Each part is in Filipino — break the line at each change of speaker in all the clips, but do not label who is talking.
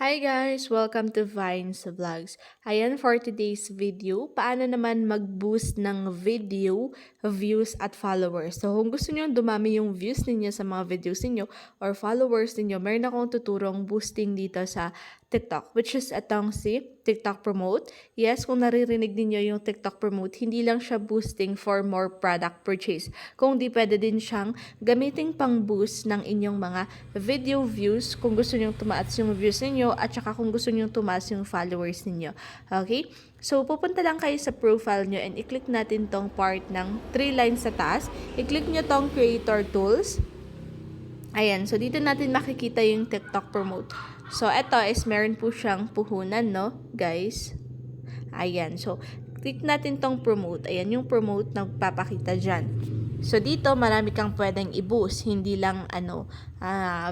Hi guys! Welcome to Vines Vlogs. Ayan for today's video, paano naman mag-boost ng video, views at followers. So kung gusto niyo dumami yung views ninyo sa mga videos niyo or followers niyo, meron akong tuturong boosting dito sa TikTok, which is itong si TikTok Promote. Yes, kung naririnig niyo yung TikTok Promote, hindi lang siya boosting for more product purchase. Kung di pwede din siyang gamitin pang boost ng inyong mga video views kung gusto niyo tumaas yung views niyo at saka kung gusto niyo tumaas yung followers niyo. Okay? So, pupunta lang kayo sa profile nyo and i-click natin tong part ng 3 lines sa taas. I-click nyo tong Creator Tools. Ayan, so dito natin makikita yung TikTok Promote. So, ito is meron po siyang puhunan, no, guys? Ayan, so, click natin tong Promote. Ayan, yung Promote na papakita dyan. So, dito, marami kang pwedeng i-boost. Hindi lang,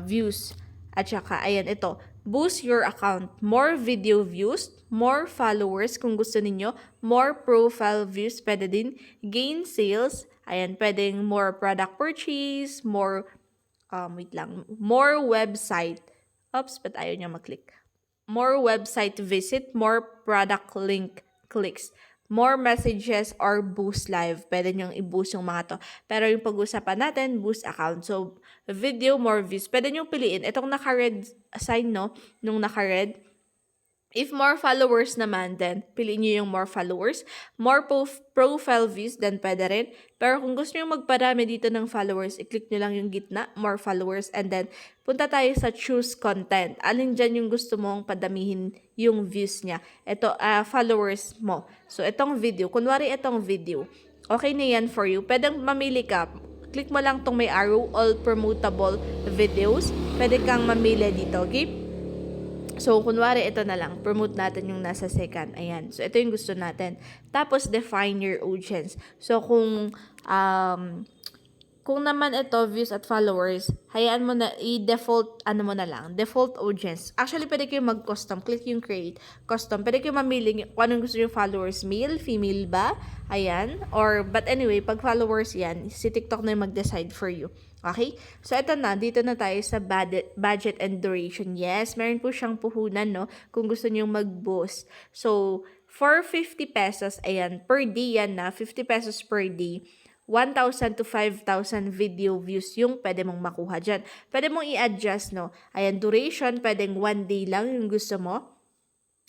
views. At saka, ayan, ito. Boost your account. More video views, more followers kung gusto ninyo, more profile views, pwede din. Gain sales. Ayan, pwedeng more product purchase, more more website. Oops, but ayaw niya mag-click. More website visit, more product link clicks, more messages or boost live. Pwede nyo i-boost yung mga to. Pero yung pag-usapan natin, boost account. So, video, more views. Pwede nyo piliin. Itong naka-red sign, no? Nung naka-red, if more followers naman, then piliin nyo yung more followers. More profile views, then pwede rin. Pero kung gusto nyo magparami dito ng followers, i-click nyo lang yung gitna, more followers, and then punta tayo sa choose content. Alin dyan yung gusto mong padamihin yung views niya. Ito, followers mo. So, itong video, kunwari itong video, okay na yan for you. Pwedeng mamili ka. Click mo lang tong may arrow, all promotable videos. Pwede kang mamili dito, okay? So, kunwari, ito na lang. Promote natin yung nasa second. Ayan. So, ito yung gusto natin. Tapos, define your audience. So, kung naman ito, views at followers, hayaan mo na, i-default, mo na lang, default audience. Actually, pwede kayo mag-custom. Click yung create, custom. Pwede kayo mamili kung anong gusto yung followers, male, female ba? Ayan. But anyway, pag followers yan, si TikTok na yung mag-decide for you. Okay? So, ito na. Dito na tayo sa budget and duration. Yes, meron po siyang puhunan, no? Kung gusto niyo mag-boost. So, for 50 pesos, ayan, per day yan na, 50 pesos per day, 1,000 to 5,000 video views yung pwede mong makuha dyan. Pwede mong i-adjust, no? Ayan, duration, pwedeng 1 day lang yung gusto mo.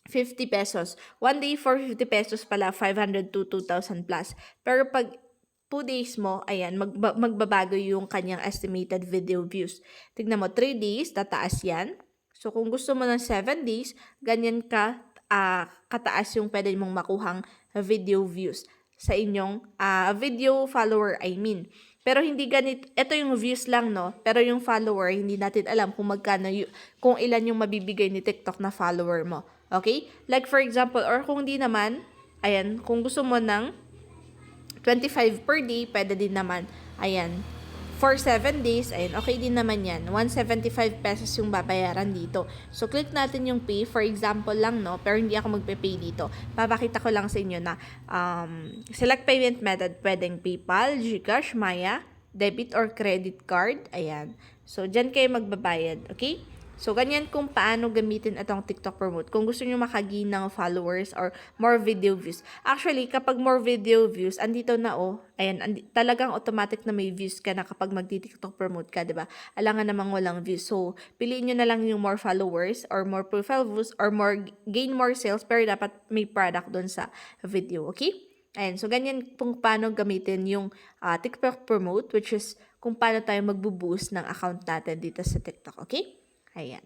50 pesos. 1 day for 50 pesos pala, 500 to 2,000 plus. Pero pag 2 days mo, ayan, magbabago yung kanyang estimated video views. Tignan mo, 3 days, tataas yan. So, kung gusto mo ng 7 days, ganyan kataas yung pwede mong makuhang video views sa inyong video follower, I mean. Pero hindi ganit, ito yung views lang, no? Pero yung follower, hindi natin alam kung magkano, kung ilan yung mabibigay ni TikTok na follower mo. Okay? Like for example, or kung di naman, ayan, kung gusto mo ng 25 per day, pwede din naman. Ayan. For 7 days, ayan, okay din naman yan. 175 pesos yung babayaran dito. So, click natin yung pay. For example lang, no? Pero hindi ako magpe-pay dito. Papakita ko lang sa inyo na select payment method. Pwedeng PayPal, GCash, Maya, debit or credit card. Ayan. So, dyan kayo magbabayad. Okay? So, ganyan kung paano gamitin itong TikTok Promote. Kung gusto nyo makagain ng followers or more video views. Actually, kapag more video views, andito na ayan, talagang automatic na may views ka na kapag magti-TikTok Promote ka, diba? Alangan namang walang views. So, piliin nyo na lang yung more followers or more profile views or gain more sales, pero dapat may product doon sa video, okay? Ayan, so ganyan kung paano gamitin yung TikTok Promote, which is kung paano tayo magbo-boost ng account natin dito sa TikTok, okay? Ayan.